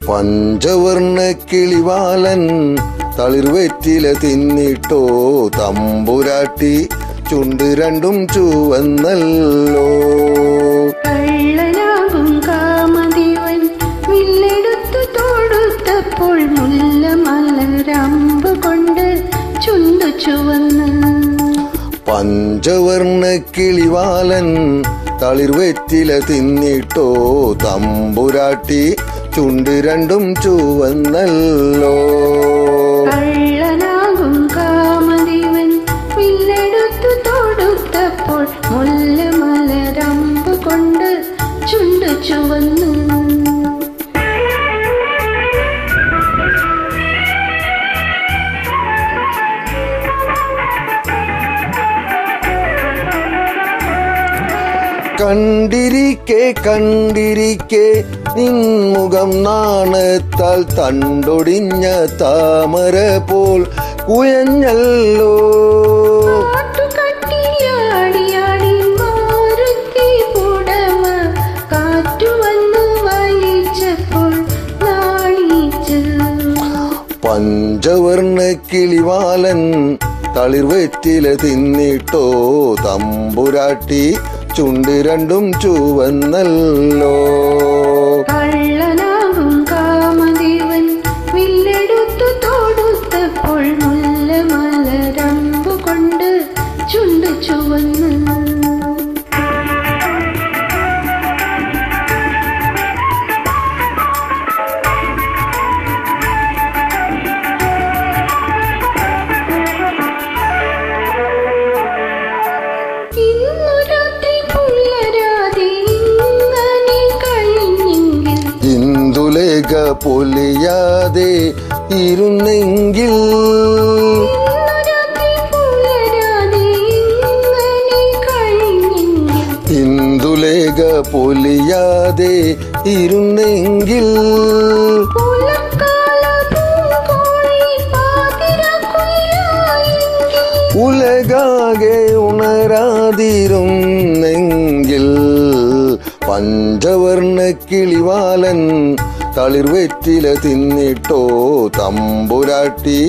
പഞ്ചവർണ്ണ കിളിവാലൻ തളിർവെറ്റില തിന്നിട്ടോ തമ്പുരാട്ടി ചുണ്ട് രണ്ടും ചുവന്നല്ലോ. കള്ളനാകും കാമദേവൻ വില്ലെടുത്തു തൊടുത്തപ്പോൾ മുല്ല മലരമ്പ് കൊണ്ട് ചുണ്ടു ചുവന്ന്. പഞ്ചവർണ്ണ കിളിവാലൻ തളിർവെറ്റില തിന്നിട്ടോ തമ്പുരാട്ടി ചുണ്ട് രണ്ടും ചുവന്നല്ലോ. കള്ളനാകും കാമദേവൻ വില്ലെടുത്തു തൊടുത്തപ്പോൾ മുല്ല മലരമ്പ് കൊണ്ട് ചുണ്ടു ചുവന്നു. കണ്ടിരിക്കെ നിൻമുഖം നാണത്താൽ തണ്ടൊടിഞ്ഞ താമര പോൽ കുയഞ്ഞല്ലോ. പഞ്ചവർണ്ണ കിളിവാലൻ തളിർവെറ്റില തിന്നിട്ടോ തമ്പുരാട്ടി ചുണ്ട് രണ്ടും ചുവന്നല്ലോ. കള്ളനാകും കാമദേവൻ വില്ലെടുത്തു തൊടുത്തപ്പോൾ മുല്ല മലരമ്പ് കൊണ്ട് ചുണ്ട് ചുവന്ന്. ഇന്ദുലേഖ പൊലിയാതെ ഇരുന്നെങ്കിൽ ഇന്ദുലേഖ പൊലിയാതെ ഇരുന്നെങ്കിൽ ഉലകാകെ ഉണരാതിരുന്നെങ്കിൽ പഞ്ചവർണ്ണ കിളിവാലൻ തളിർവെറ്റില തിന്നിട്ടോ തമ്പുരാട്ടി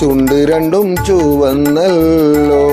ചുണ്ട് രണ്ടും ചുവന്നല്ലോ.